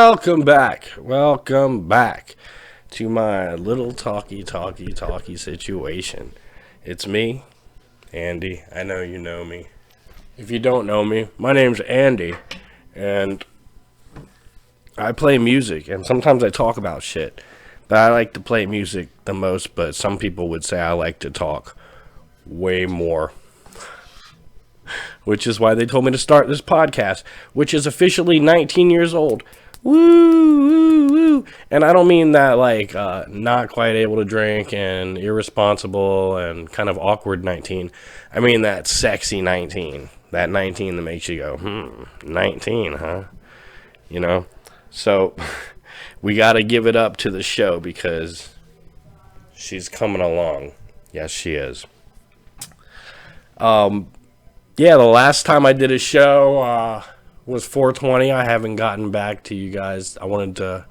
Welcome back. Welcome back to my little talkie situation. It's me, Andy. I know you know me. If you don't know me, my name's Andy, and I play music, and sometimes I talk about shit. But I like to play music the most, but some people would say I like to talk way more. Which is why they told me to start this podcast, which is officially 19 years old. Woo, woo, woo. And I don't mean that like not quite able to drink and irresponsible and kind of awkward 19. I mean that sexy 19. That 19 that makes you go, 19, huh? You know? So we got to give it up to the show because she's coming along. Yes, she is. Yeah, the last time I did a show was 420. I haven't gotten back to you guys. I wanted to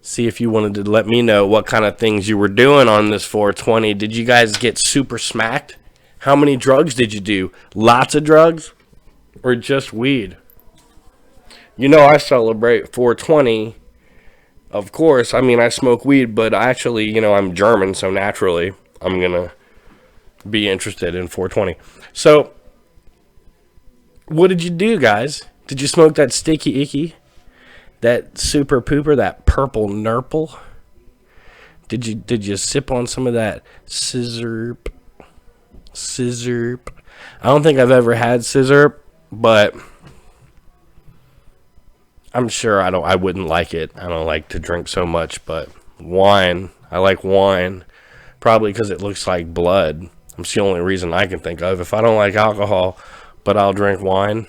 see if you wanted to let me know what kind of things you were doing on this 420. Did you guys get super smacked? How many drugs did you do? Lots of drugs? Or just weed? You know I celebrate 420. Of course, I mean, I smoke weed, but actually, you know, I'm German, so naturally, I'm going to be interested in 420. So, what did you do, guys? Did you smoke that sticky icky? That super pooper, that purple nurple? Did you sip on some of that scissor? I don't think I've ever had scissor, but I'm sure I wouldn't like it. I don't like to drink so much, but wine, I like wine, probably because it looks like blood. It's the only reason I can think of. If I don't like alcohol, but I'll drink wine,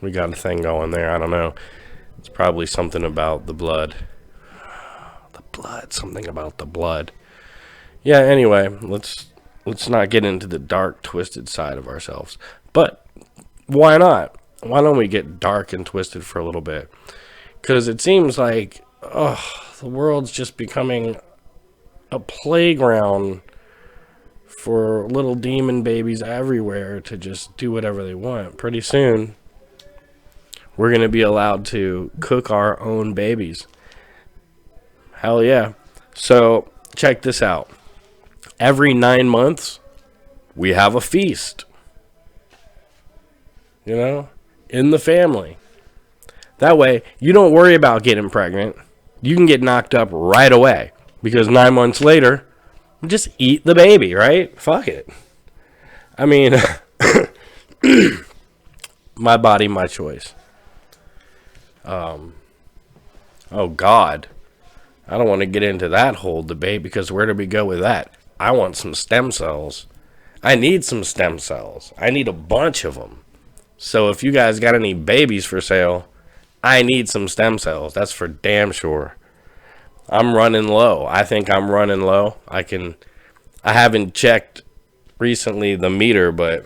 we got a thing going there. I don't know. It's probably something about the blood. Something about the blood. Yeah, anyway, let's not get into the dark, twisted side of ourselves. But why not? Why don't we get dark and twisted for a little bit? Because it seems like, the world's just becoming a playground for little demon babies everywhere to just do whatever they want. Pretty soon, we're going to be allowed to cook our own babies. Hell yeah. So, check this out. Every 9 months, we have a feast. You know? In the family. That way, you don't worry about getting pregnant. You can get knocked up right away. Because 9 months later, just eat the baby, right? Fuck it. I mean, my body, my choice. Oh, God. I don't want to get into that whole debate because where do we go with that? I want some stem cells. I need some stem cells. I need a bunch of them. So if you guys got any babies for sale, I need some stem cells. That's for damn sure. I'm running low. I think I'm running low. I haven't checked recently the meter, but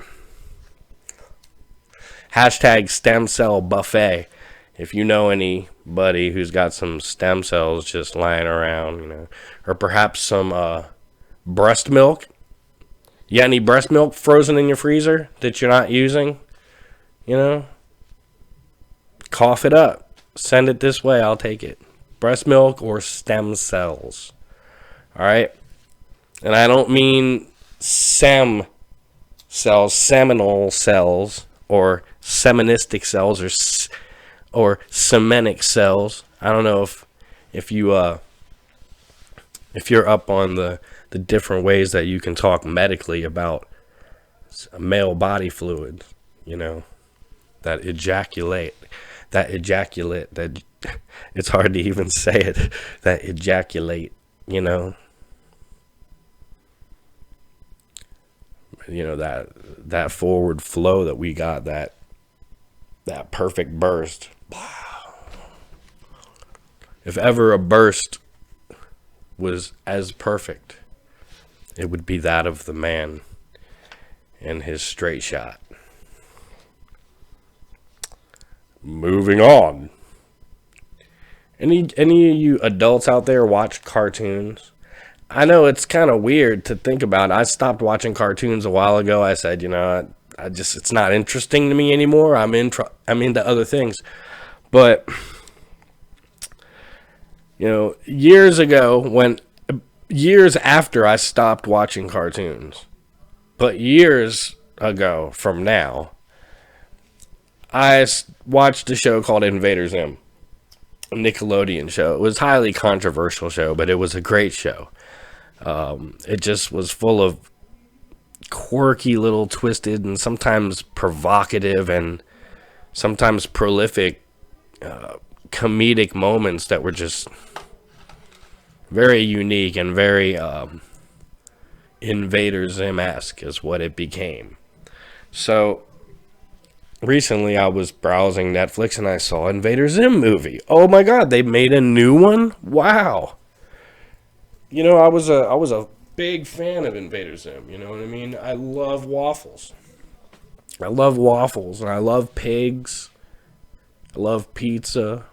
hashtag stem cell buffet. If you know anybody who's got some stem cells just lying around, you know, or perhaps some breast milk. You got any breast milk frozen in your freezer that you're not using? You know? Cough it up. Send it this way. I'll take it. Breast milk or stem cells. Alright? And I don't mean seminal cells, or seministic cells, or semenic cells. I don't know if you're up on the different ways that you can talk medically about male body fluids, you know, that ejaculate, that it's hard to even say it, that ejaculate, you know, that forward flow that we got, that perfect burst. If ever a burst was as perfect, it would be that of the man in his straight shot. Moving on. Any of you adults out there watch cartoons? I know it's kind of weird to think about. I stopped watching cartoons a while ago. I said, you know, it's not interesting to me anymore. I'm into other things. But, years ago, years after I stopped watching cartoons, but years ago from now, I watched a show called Invader Zim, a Nickelodeon show. It was a highly controversial show, but it was a great show. It just was full of quirky, little twisted, and sometimes provocative, and sometimes prolific comedic moments that were just very unique and very Invader Zim-esque is what it became. So recently I was browsing Netflix and I saw Invader Zim movie. Oh my god, they made a new one? Wow. I was a big fan of Invader Zim, you know what I mean? I love waffles. I love waffles, and I love pigs. I love pizza.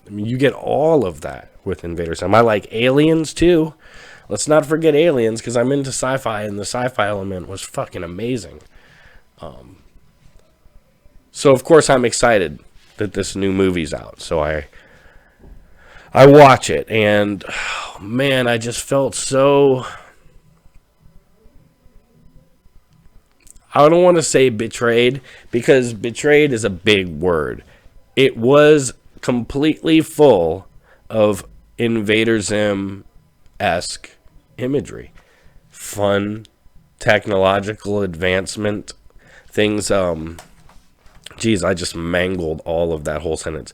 I mean, you get all of that with Invader Zim. I like aliens, too. Let's not forget aliens, because I'm into sci-fi, and the sci-fi element was fucking amazing. So, of course, I'm excited that this new movie's out. So I watch it, and man, I just felt so... I don't want to say betrayed, because betrayed is a big word. It was completely full of Invader Zim-esque imagery. Fun, technological advancement, things, geez, I just mangled all of that whole sentence.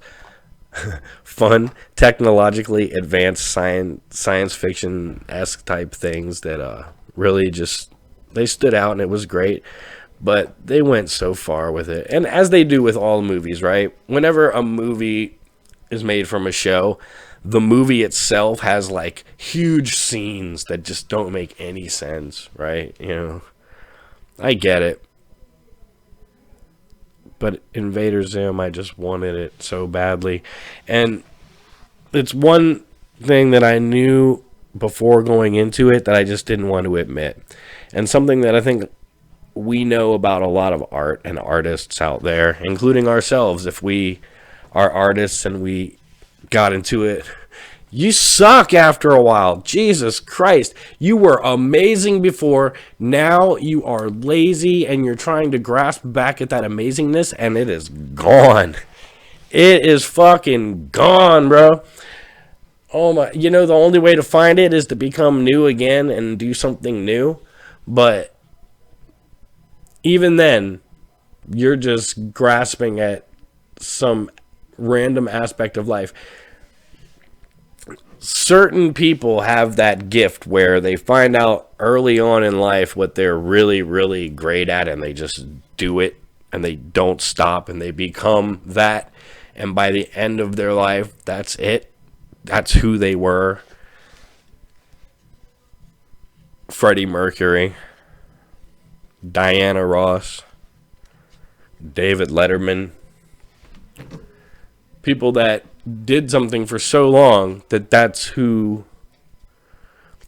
Fun, technologically advanced science fiction-esque type things that really just, they stood out, and it was great. But they went so far with it. And as they do with all movies, right? Whenever a movie is made from a show, the movie itself has like huge scenes that just don't make any sense, right? I get it. But Invader Zim, I just wanted it so badly. And it's one thing that I knew before going into it that I just didn't want to admit. And something that I think we know about a lot of art and artists out there, including ourselves, if we are artists and we got into it. You suck after a while. Jesus Christ. You were amazing before. Now you are lazy and you're trying to grasp back at that amazingness, and it is gone. It is fucking gone, bro. Oh my, the only way to find it is to become new again and do something new. But even then, you're just grasping at some random aspect of life. Certain people have that gift where they find out early on in life what they're really, really great at, and they just do it, and they don't stop, and they become that. And by the end of their life, that's it. That's who they were. Freddie Mercury, Diana Ross, David Letterman. People that did something for so long that that's who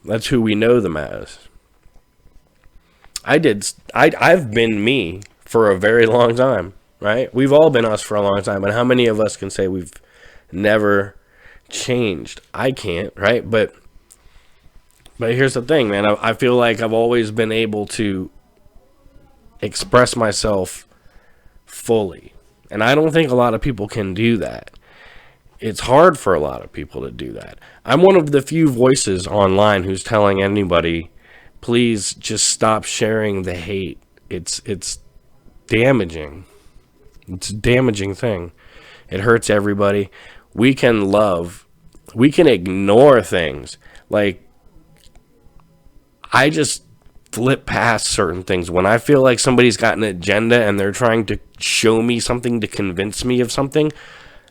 we know them as. I've been me for a very long time, right? We've all been us for a long time, and how many of us can say we've never changed? I can't, right? But here's the thing, man. I feel like I've always been able to express myself fully. And I don't think a lot of people can do that. It's hard for a lot of people to do that. I'm one of the few voices online who's telling anybody, please just stop sharing the hate. It's damaging. It's a damaging thing. It hurts everybody. We can love. We can ignore things. Like, I just flip past certain things. When I feel like somebody's got an agenda and they're trying to show me something to convince me of something,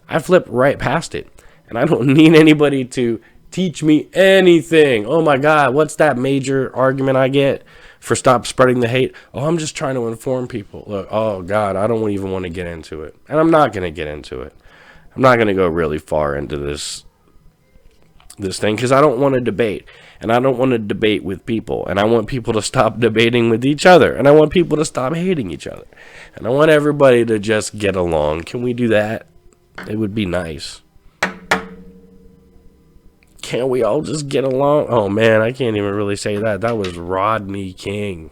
I flip right past it. And I don't need anybody to teach me anything. Oh my God, what's that major argument I get for stop spreading the hate? Oh, I'm just trying to inform people. Look, oh God, I don't even want to get into it. And I'm not going to get into it. I'm not going to go really far into this thing because I don't want to debate. And I don't want to debate with people. And I want people to stop debating with each other. And I want people to stop hating each other. And I want everybody to just get along. Can we do that? It would be nice. Can't we all just get along? Oh man, I can't even really say that. That was Rodney King.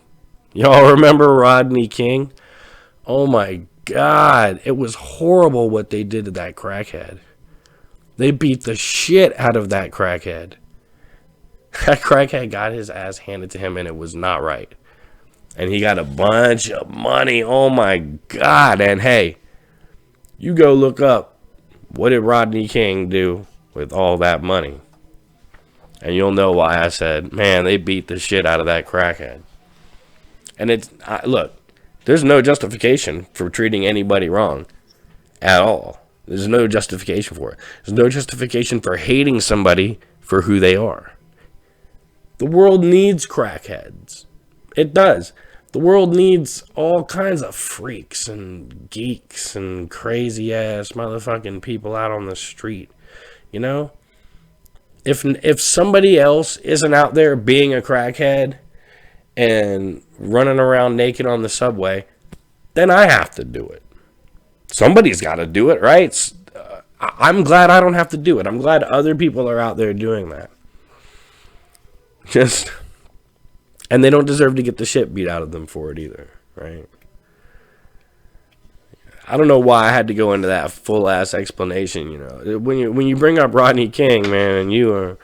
Y'all remember Rodney King? Oh my God. It was horrible what they did to that crackhead. They beat the shit out of that crackhead. That crackhead got his ass handed to him, and it was not right. And he got a bunch of money. Oh my God. And hey, you go look up, what did Rodney King do with all that money? And you'll know why I said, man, they beat the shit out of that crackhead. And it's, look, there's no justification for treating anybody wrong at all. There's no justification for it. There's no justification for hating somebody for who they are. The world needs crackheads. It does. The world needs all kinds of freaks and geeks and crazy ass motherfucking people out on the street. You know? If somebody else isn't out there being a crackhead and running around naked on the subway, then I have to do it. Somebody's got to do it, right? I'm glad I don't have to do it. I'm glad other people are out there doing that. And they don't deserve to get the shit beat out of them for it either, right? I don't know why I had to go into that full ass explanation. You know, when you bring up Rodney King, man, and you're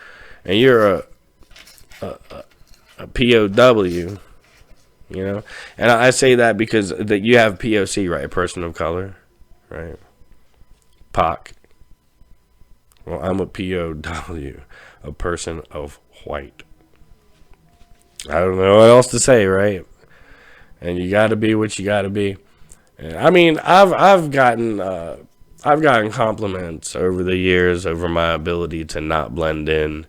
a POW, you know, and I say that because that you have POC, right, a person of color, right, POC. Well, I'm a POW, a person of white. I don't know what else to say, right? And you got to be what you got to be. I mean, I've gotten compliments over the years over my ability to not blend in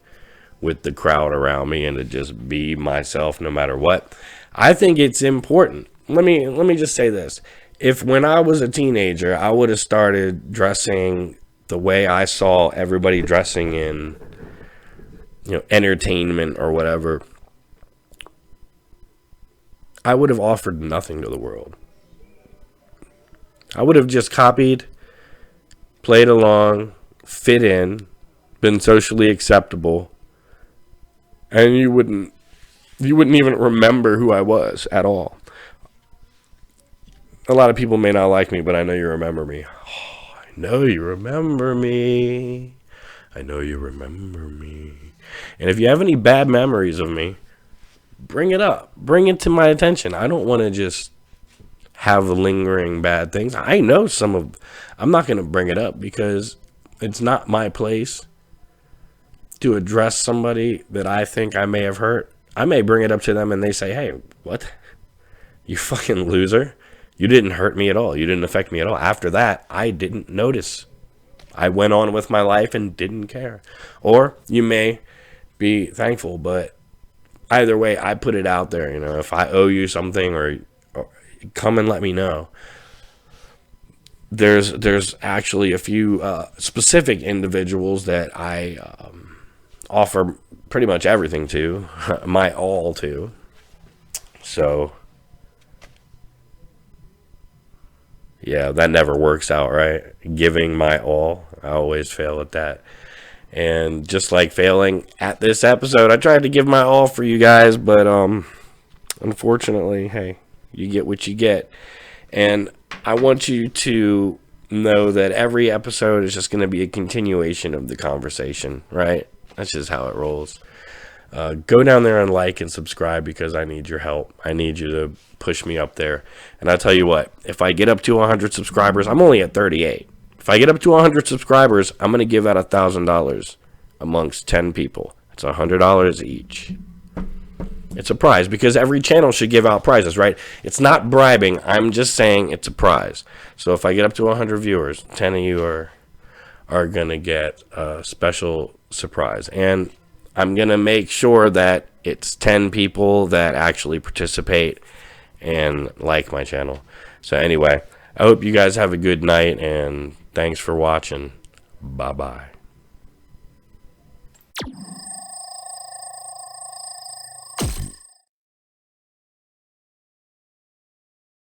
with the crowd around me and to just be myself no matter what. I think it's important. Let me just say this. If when I was a teenager, I would have started dressing the way I saw everybody dressing in, you know, entertainment or whatever, I would have offered nothing to the world. I would have just copied, played along, fit in, been socially acceptable, and you wouldn't even remember who I was at all. A lot of people may not like me, but I know you remember me. Oh, I know you remember me. I know you remember me. And if you have any bad memories of me, bring it up. Bring it to my attention. I don't want to just have lingering bad things. I know I'm not going to bring it up because it's not my place to address somebody that I think I may have hurt. I may bring it up to them and they say, hey, what? You fucking loser. You didn't hurt me at all. You didn't affect me at all. After that, I didn't notice. I went on with my life and didn't care. Or you may be thankful, but either way, I put it out there. You know, if I owe you something or come and let me know. There's actually a few specific individuals that I offer pretty much everything to, my all to. So, yeah, that never works out, right? Giving my all. I always fail at that. And just like failing at this episode, I tried to give my all for you guys, but unfortunately, hey, you get what you get. And I want you to know that every episode is just going to be a continuation of the conversation, right? That's just how it rolls. Go down there and like and subscribe because I need your help. I need you to push me up there. And I'll tell you what, if I get up to 100 subscribers, I'm only at 38. If I get up to 100 subscribers, I'm going to give out $1,000 amongst 10 people. It's $100 each. It's a prize because every channel should give out prizes, right? It's not bribing. I'm just saying it's a prize. So if I get up to 100 viewers, 10 of you are going to get a special surprise. And I'm going to make sure that it's 10 people that actually participate and like my channel. So anyway, I hope you guys have a good night and thanks for watching. Bye-bye.